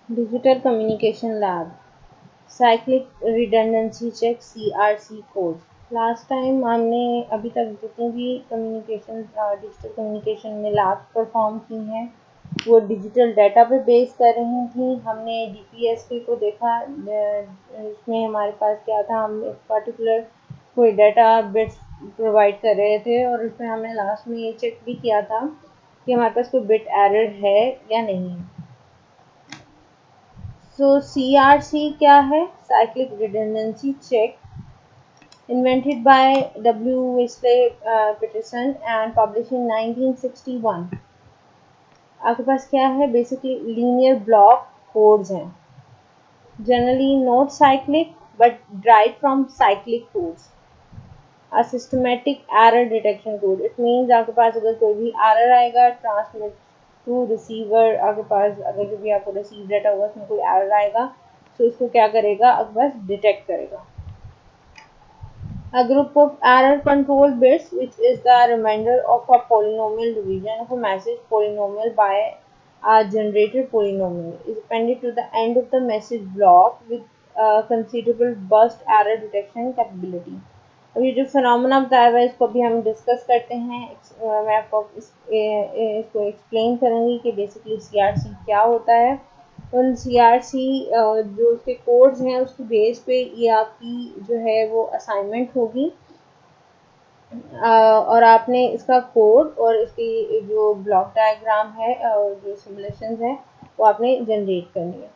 Digital communication lab cyclic redundancy check CRC code. Last time हमने अभी तक जितनी भी कम्युनिकेशन डिजिटल कम्युनिकेशन में लैब परफॉर्म की हैं वो डिजिटल डाटा पे बेस कर रही थी। हमने DPSP को देखा, इसमें हमारे पास क्या था, हम एक पर्टिकुलर कोई डाटा बिट्स प्रोवाइड कर रहे थे और उसमें हमने लास्ट में ये चेक भी किया था कि हमारे पास कोई बिट एरर है या नहीं है। So CRC क्या है? Cyclic Redundancy Check, invented by W. Wesley Peterson and published in 1961। आपके पास क्या है? बेसिकली लीनियर ब्लॉक कोड्स हैं, generally not cyclic but drive from cyclic codes. A systematic error detection code, it means आपके पास अगर कोई भी एरर आएगा transmit to receiver, आपके पास अगर जो भी आपको रिसीव डाटा होगा उसमें कोई एरर आएगा तो उसको क्या करेगा, आपके पास डिटेक्ट करेगा। A group of error control bits, which is the remainder of a polynomial division of a message polynomial by a generated polynomial, is appended to the end of the message block with a considerable burst error detection capability। अब ये जो phenomena बताया हुआ है इसको अभी हम discuss करते हैं। मैं आपको इसको एक्सप्लेन करूँगी कि बेसिकली CRC क्या होता है। उन CRC जो उसके कोड्स हैं उसकी बेस पे ये आपकी जो है वो असाइनमेंट होगी, और आपने इसका कोड और इसकी जो ब्लॉक डायग्राम है और जो सिमुलेशंस हैं वो आपने जनरेट करनी है।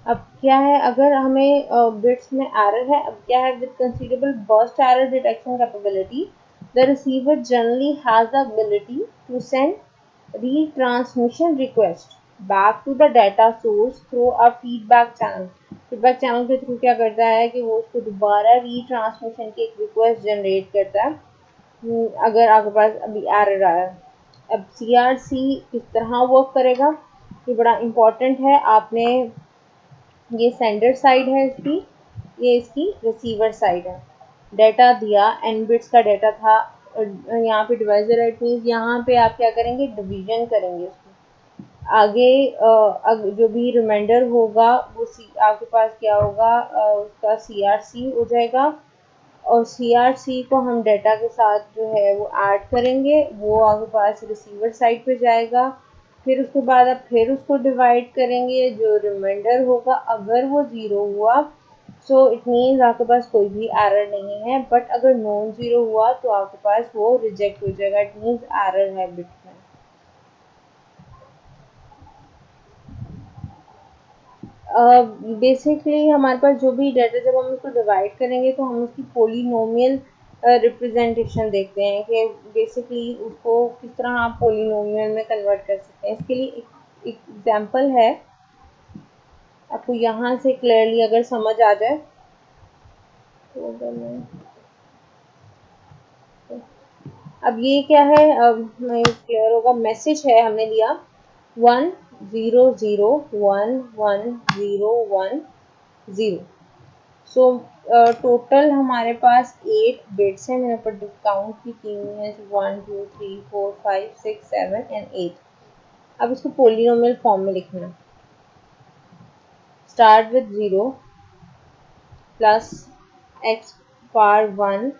अब क्या है, अगर हमें बिट्स में एरर है, अब क्या है, with considerable burst error detection capability the receiver generally has the ability to send retransmission request back to the data source through a feedback channel। Feedback channel के थ्रू क्या करता है कि वो उसको दोबारा रीट्रांसमिशन की एक रिक्वेस्ट जनरेट करता है अगर आपके पास अभी एरर आया। अब CRC किस तरह वर्क करेगा ये बड़ा इम्पोर्टेंट है। आपने ये सेंडर साइड है इसकी, ये इसकी रिसीवर साइड है। डाटा दिया, n बिट्स का डाटा था, यहाँ पे डिवाइजर है, इट मीन्स यहाँ पे आप क्या करेंगे, डिवीजन करेंगे उसको। आगे जो भी रिमाइंडर होगा वो आपके पास क्या होगा, उसका CRC हो जाएगा और CRC को हम डाटा के साथ जो है वो ऐड करेंगे, वो आपके पास रिसीवर साइड पे जाएगा। फिर उसके बाद आप फिर उसको डिवाइड करेंगे, जो रिमाइंडर होगा अगर वो ज़ीरो हुआ सो इट मीन्स आपके पास कोई भी एरर नहीं है, बट अगर नॉन ज़ीरो हुआ तो आपके पास वो रिजेक्ट हो जाएगा, इट मीन्स एरर है बिट में। बेसिकली हमारे पास जो भी डाटा, जब हम उसको डिवाइड करेंगे तो हम उसकी पोलिनोमियल रिप्रेजेंटेशन देखते हैं कि बेसिकली उसको किस तरह आप पोलिनोमियल में कन्वर्ट कर सकते हैं। इसके लिए एक एग्जांपल है, आपको यहाँ से क्लियरली अगर समझ आ जाए तो अगर मैं अब ये क्या है, अब क्लियर होगा। मैसेज है, हमने लिया 100110110। सो टोटल हमारे पास 8 बिट्स हैं, मैंने ऊपर काउंट भी की हुई हैं, 1 2 3 4 5 6 7 एंड 8। अब इसको पोलिनोमियल फॉर्म में लिखना है। Start with 0 plus x power 1,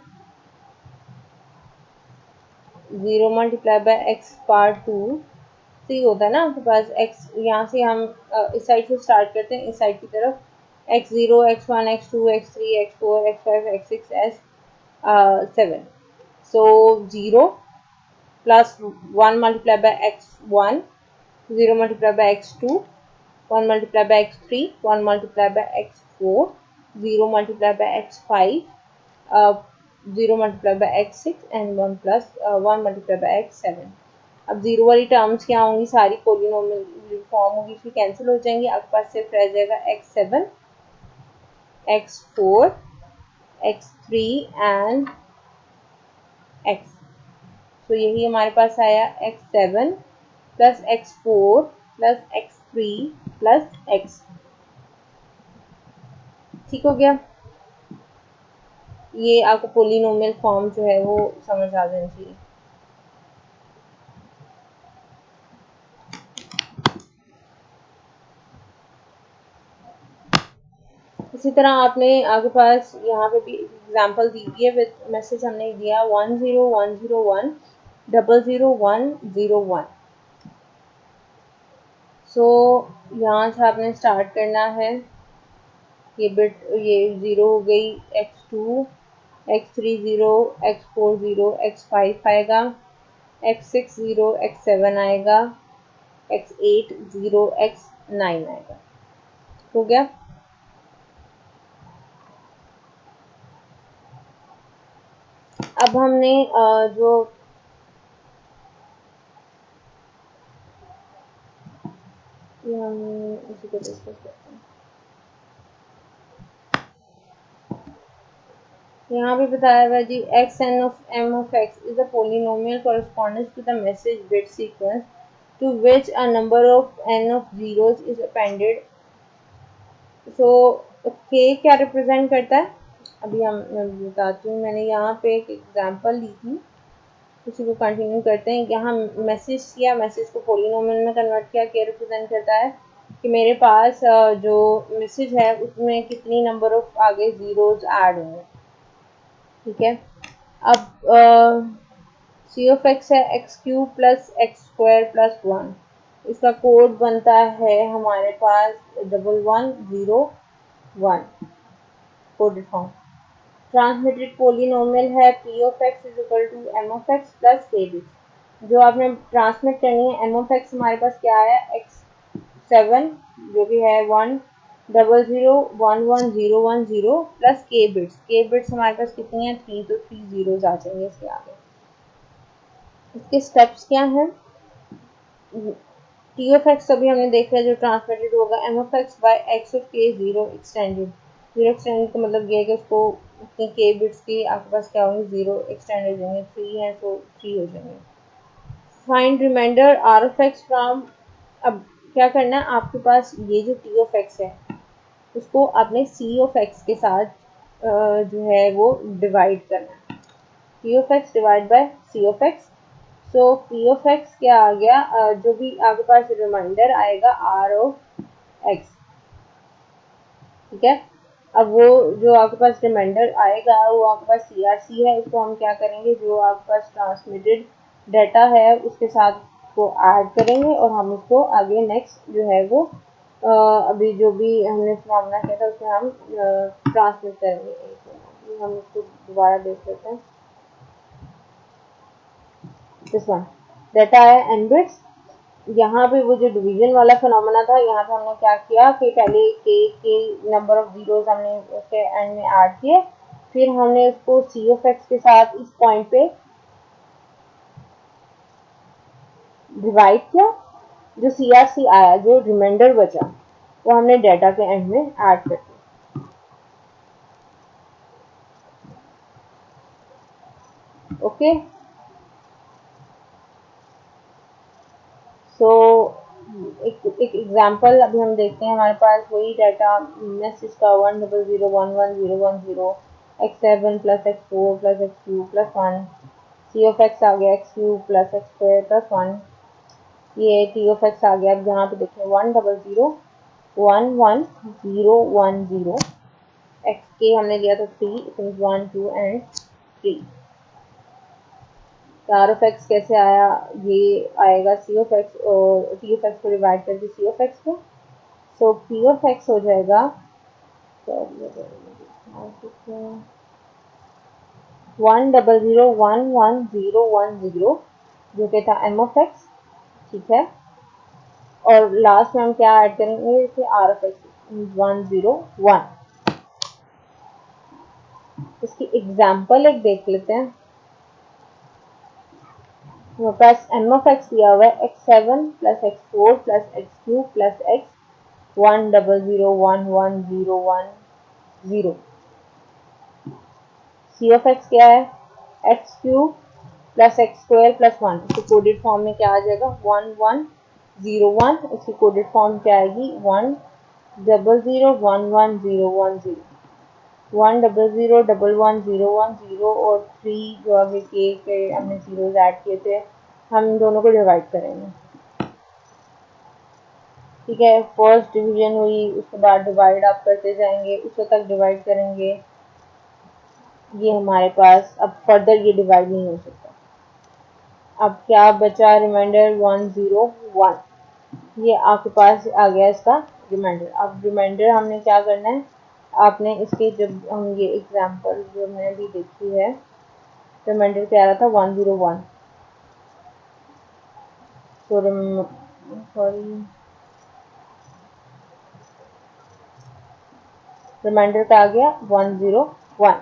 0 multiply by x power 2। तो ये होता है ना आपके पास x, यहाँ से हम इस साइड से स्टार्ट करते हैं, इस साइड की तरफ x0 x1 x2 x3 x4 x5 x6 s7। So 0 plus 1 multiply by x1, 0 multiply by x2, 1 multiply by x3, 1 multiply by x4, 0 multiply by x5, 0 multiply by x6 and 1 plus 1 multiply by x7। अब zero वाली terms क्या होंगी, सारी polynomial form होगी, फिर cancel हो जाएंगी, आपके पास सिर्फ रह जाएगा x7 x4 x3 and x। तो यही हमारे पास आया x7 plus x4 plus x3 plus x। ठीक हो गया, ये आपको पोलिनोमियल फॉर्म जो है वो समझ आ जानी चाहिए। इसी तरह आपने आगे पास यहाँ पे भी एग्जांपल दी हुई है विद मैसेज हमने दिया 10101001001। सो यहाँ से आपने स्टार्ट करना है। ये बिट ये 0 हो गई, x2 x3 0 x4 0 x5 आएगा, x6 0 x7 आएगा, x8 0 x9 आएगा। हो गया। अब हमने जो इसी को डिस्कस करते हैं। यहाँ पे बताया हुआ G x n of M of x is a polynomial corresponding to the message bit sequence to which a number of n of zeros is appended. So K क्या रिप्रेजेंट करता है, अभी मैं बताती हूँ। मैंने यहाँ पे एक एग्जांपल ली थी, उसी को कंटिन्यू करते हैं। यहाँ मैसेज किया, मैसेज को पोलिनोमियल में कन्वर्ट किया। के रिप्रेजेंट करता है कि मेरे पास जो मैसेज है उसमें कितनी नंबर ऑफ आगे जीरोस ऐड होंगे। ठीक है। अब सी ऑफ एक्स है x cube plus x square plus 1। इसका कोड बनता है हमारे पास 1101 कोडेड फॉर्म। ट्रांसमिटेड पोलिनोमियल है P of x is equal to M of X plus K bits. जो आपने ट्रांसमिट करनी है एम ऑफ एक्स हमारे पास क्या है x7 जो कि है 100110110 प्लस के बिट्स। के बिट्स हमारे पास कितनी है 3, तो 3 जीरोस आ जाएंगे इसके आगे। इसके स्टेप्स क्या हैं। टी ऑफ एक्स अभी हमने देखा है जो ट्रांसमिटेड होगा M of X by X of K zero extended. Zero extended का मतलब ये है कि उसको उतनी के बिट्स की आपके पास क्या होंगे जीरो एक्सटेंड हो जाएंगे। 3 है तो 3 हो जाएंगे। Find remainder R of X from. अब क्या करना है आपके पास ये जो टी ऑफ एक्स है उसको आपने सी ऑफ एक्स के साथ जो है वो डिवाइड करना है। T of X divide by C of X. So P of x क्या आ गया, जो भी आपके पास रिमाइंडर आएगा आर ऑफ एक्स। ठीक है। अब वो जो आपके पास रिमाइंडर आएगा वो आपके पास सी आर सी है, उसको हम क्या करेंगे जो आपके पास ट्रांसमिटेड डाटा है उसके साथ को ऐड करेंगे और हम उसको आगे नेक्स्ट जो है वो अभी जो भी हमने फॉर्मूला किया था उसमें हम ट्रांसमिट करेंगे। हम उसको दोबारा देख लेते हैं। दिस वन डाटा है एन बिट्स। यहाँ पे वो जो डिवीजन वाला फिनोमेना था यहाँ पे हमने क्या किया कि पहले के नंबर ऑफ जीरोस हमने उसके एंड में ऐड किए, फिर हमने उसको सी ऑफ एक्स के साथ इस पॉइंट पे डिवाइड किया। जो सी आर सी आया जो रिमाइंडर बचा वो हमने डाटा के एंड में ऐड कर दिया। ओके। सो एक एग्जांपल अभी हम देखते हैं। हमारे पास वही डाटा मैसेज का 100110110 x7 plus x4 plus x2 plus 1। C of x आ गया x cube plus x square plus 1। ये टी ऑफ एक्स आ गया। अब यहाँ पे देखिए 100111010 एक्स के हमने लिया था 3, it means 1 2 and 3। R of x कैसे आया, ये आएगा सी ऑफ एक्स और टी ऑफ एक्स को डिवाइड करके सी ऑफ एक्स को। सो पी ऑफ एक्स हो जाएगा 100111010 जो कि था एम ऑफ एक्स। ठीक है। और लास्ट में हम क्या ऐड करेंगे इसे आर ऑफ एक्स 101। इसकी एग्जाम्पल एक देख लेते हैं। हमारे पास एम ऑफ एक्स दिया हुआ है x7 plus x4 plus x2 plus x 100111010। C of x क्या है x cube plus x square plus 1। इसकी कोडेड फॉर्म में क्या आ जाएगा 1101। इसकी कोडेड फॉर्म क्या आएगी 100111010। 100111010 और 3 जो आगे के हमने जीरोस ऐड किए थे हम दोनों को डिवाइड करेंगे। ठीक है, फर्स्ट डिवीजन हुई, उसके बाद डिवाइड आप करते जाएंगे, उसको तक डिवाइड करेंगे, ये हमारे पास अब फर्दर ये डिवाइड नहीं हो सकता। अब क्या बचा, रिमाइंडर 101, ये आपके पास आ गया इसका रिमाइंडर। अब रिमाइंडर हमने क्या करना है, आपने इसके जब हम ये एग्जांपल जो हमने अभी देखी है, रिमाइंडर क्या आ रहा था 101, तो सॉरी रिमाइंडर का आ गया 101।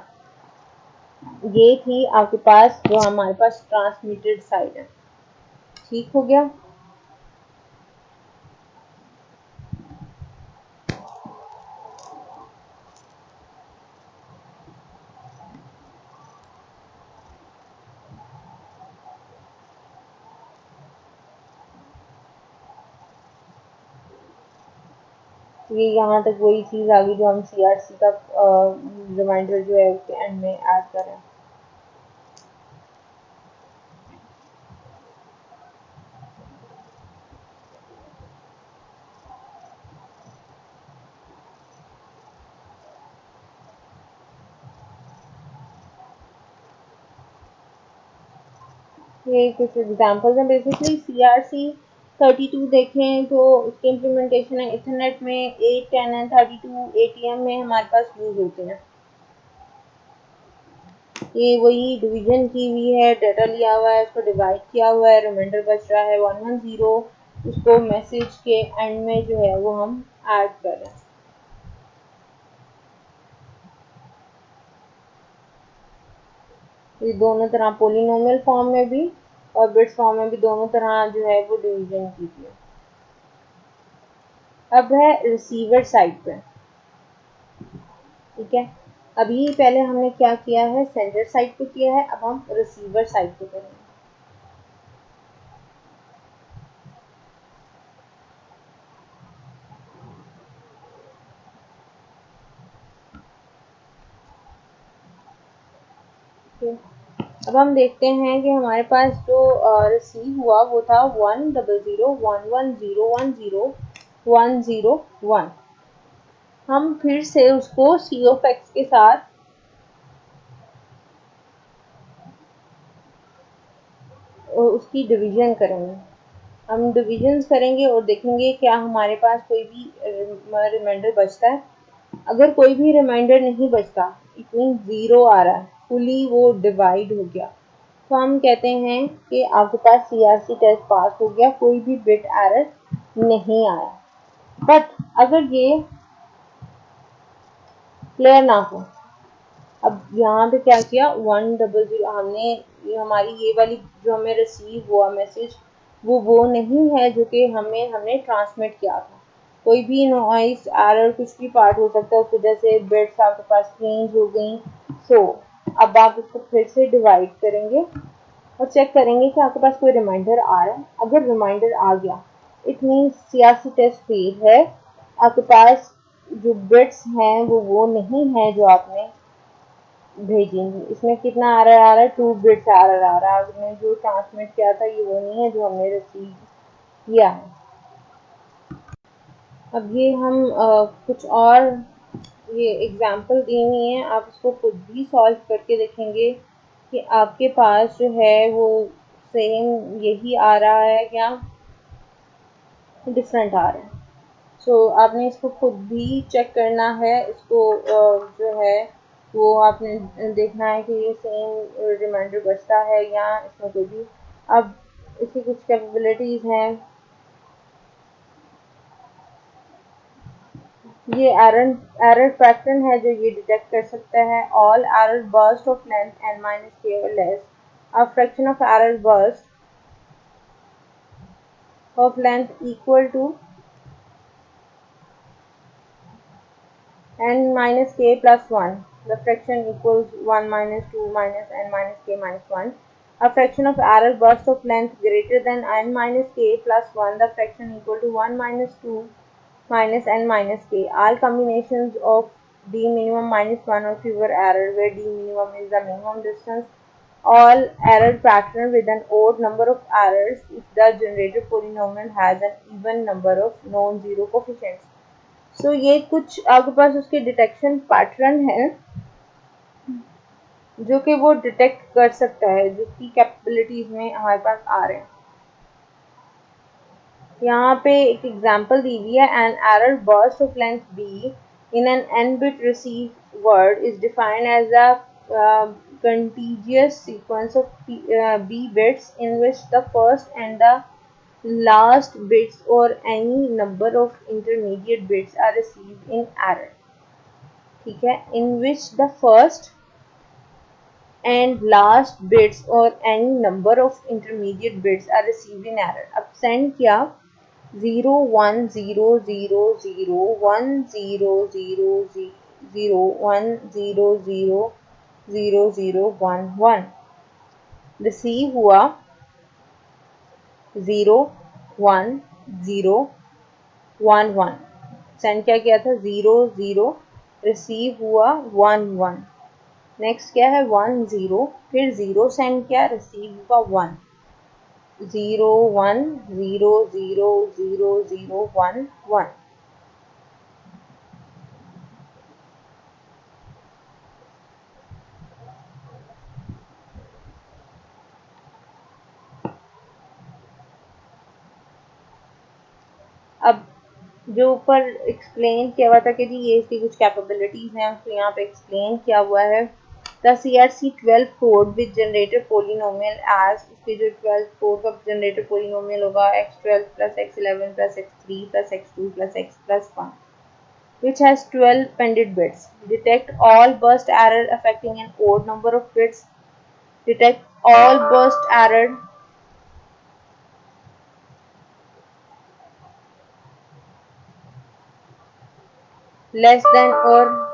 ये थी आपके पास जो हमारे पास ट्रांसमिटेड साइड है। ठीक हो गया। ये यहाँ तक वही चीज़ आ गई जो हम CRC का रिमाइंडर जो है उसके एंड में ऐड करें। ये कुछ एग्जांपल्स हैं। बेसिकली CRC 32 देखें तो उसकी इम्प्लीमेंटेशन है इथरनेट में 8, 10 एंड 32 ATM में हमारे पास यूज होते हैं। ये वही डिवीजन की हुई है, डाटा लिया हुआ है, उसको डिवाइड किया हुआ है, रिमाइंडर बच रहा है 110, उसको मैसेज के एंड में जो है वो हम ऐड कर रहे हैं। ये दोनों तरह पोलिनोमियल फॉर्म में भी और बिट्स फॉर्म में भी दोनों तरह जो है वो डिवीजन कीजिए। अब है रिसीवर साइड पे। ठीक है, अभी पहले हमने क्या किया है, सेंडर साइड पे किया है, अब हम रिसीवर साइड पे करेंगे। अब हम देखते हैं कि हमारे पास जो रिसीव हुआ वो था 10011010101। हम फिर से उसको C ऑफ X के साथ उसकी डिवीजन करेंगे। हम डिविजन्स करेंगे और देखेंगे क्या हमारे पास कोई भी रिमाइंडर बचता है। अगर कोई भी रिमाइंडर नहीं बचता, इट मीन 0 आ रहा है, फुली वो डिवाइड हो गया, तो हम कहते हैं कि आपके पास CRC टेस्ट पास हो गया, कोई भी बिट एरर नहीं आया। बट अगर ये क्लियर ना हो, अब यहाँ पे क्या किया, 100 हमने, ये हमारी ये वाली जो हमें रिसीव हुआ मैसेज वो नहीं है जो कि हमने ट्रांसमिट किया था। कोई भी नॉइस एरर कुछ भी पार्ट हो सकता है, उस वजह से बिट्स आपके पास चेंज हो गई। सो अब आप इसको फिर से डिवाइड करेंगे और चेक करेंगे कि आपके पास कोई रिमाइंडर आ रहा है। अगर रिमाइंडर आ गया, it means CRC test fail है, आपके पास जो बिट्स हैं वो नहीं है जो आपने भेजेंगे। इसमें कितना आ रहा है 2 बिट्स एरर आ रहा है, आपने जो ट्रांसमिट किया था ये वो नहीं है जो हमने रिसीव किया है। अब ये हम कुछ और ये एग्जांपल दी हुई हैं, आप इसको खुद भी सॉल्व करके देखेंगे कि आपके पास जो है वो सेम यही आ रहा है या डिफरेंट आ रहा है। आपने इसको खुद भी चेक करना है, इसको जो है वो आपने देखना है कि ये सेम रिमाइंडर बचता है या इसमें कोई भी। अब इसकी कुछ कैपेबिलिटीज हैं। ये एरर पैटर्न है जो ये डिटेक्ट कर सकता है। All error burst of length n-k or less, a fraction of error burst of length equal to n minus k plus 1, the fraction equals 1 minus 2 minus n minus k minus 1. A fraction of error burst of length greater than n minus k plus 1, the fraction equal to 1 minus 2 minus n minus k. All combinations of d minimum minus 1 or fewer error where d minimum is the minimum distance all error pattern with an odd number of errors if the generated polynomial has an even number of non-zero coefficients. So ये कुछ आपके पास उसके detection pattern है जो कि वो detect कर सकता है, जिसकी कैपेबिलिटीज में हमारे पास आ रहे हैं। यहाँ पे एक एग्जांपल दी हुई है, an error burst of length b in an n-bit receive word is defined as a contiguous sequence of b bits in which the first and the last bits or any number of intermediate bits are received in error। ठीक है, in which the first and last bits or any number of intermediate bits are received in error। अब send किया 0 1 0 0 0 1 0 0 0 1 0 0 0 0 1 1, receive हुआ 0 1 0 1 1, send क्या किया था 0 0, receive हुआ 1 1, next क्या है 1 0, फिर 0 सेंड किया, रिसीव हुआ 1 0 1 0 0 0 0 1 1। अब जो ऊपर एक्सप्लेन किया हुआ था कि जी ये इसकी कुछ कैपेबिलिटीज हैं, तो यहाँ पे एक्सप्लेन किया हुआ है the CRC12 code with generated polynomial as, उसके जो 12 कोड का जनरेटेड पोलिनोमियल होगा x12 plus x11 plus x3 plus x2 plus x plus 1 which has 12 pended bits, detect all burst error affecting an odd number of bits, detect all burst error less than or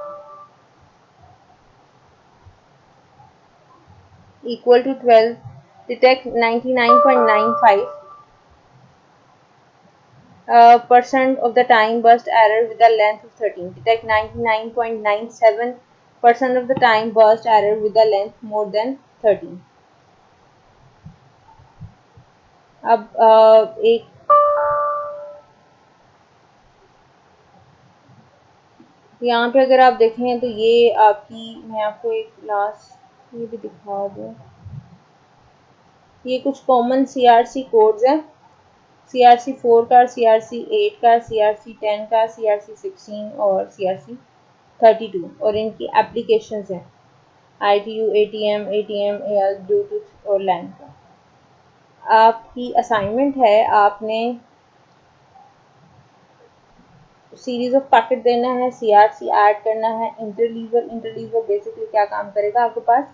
equal to 12, detect 99.95% of the time burst error with a length of 13, detect 99.97% of the time burst error with a length more than 13। अब एक यहाँ पे अगर आप देखें तो ये आपकी, मैं आपको एक लास्ट ये भी दिखा दूँ, ये कुछ कॉमन CRC कोड्स हैं, CRC4 का, CRC8 का, CRC10 का, CRC16 और CRC32, और इनकी एप्लीकेशंस हैं ITU, ATM, ATM, AL, Bluetooth और लैन का। आपकी असाइनमेंट है, आपने सीरीज ऑफ पैकेट देना है, CRC ऐड करना है, इंटरलीवर बेसिकली क्या काम करेगा, आपके पास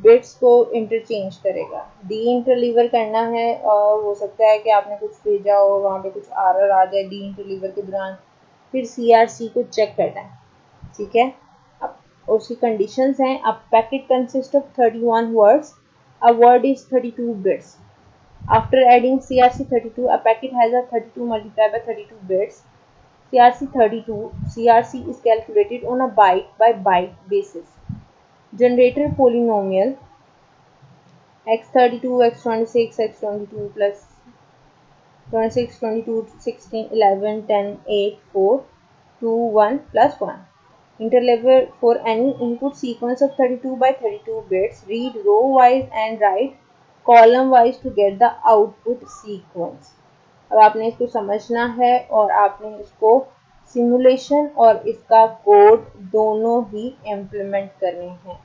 बिट्स को इंटरचेंज करेगा, डी इंटरलीवर करना है, और हो सकता है कि आपने कुछ भेजा हो, वहाँ पे कुछ एरर आ जाए डी इंटरलीवर के दौरान, फिर CRC को चेक करना है। ठीक है, अब उसकी कंडीशंस हैं, अब packet consist of 31 words, a word is 32 bits, after adding CRC32 a packet has a 32 multiplied by 32 bits, CRC is calculated on a byte by byte basis. Generated polynomial x32, x26, x22 plus 26, 22, 16, 11, 10, 8, 4, 2, 1 plus 1. Interlevel for any input sequence of 32 by 32 bits, read row wise and write column wise to get the output sequence। अब आपने इसको समझना है और आपने इसको simulation और इसका कोड दोनों ही इम्प्लीमेंट करने हैं।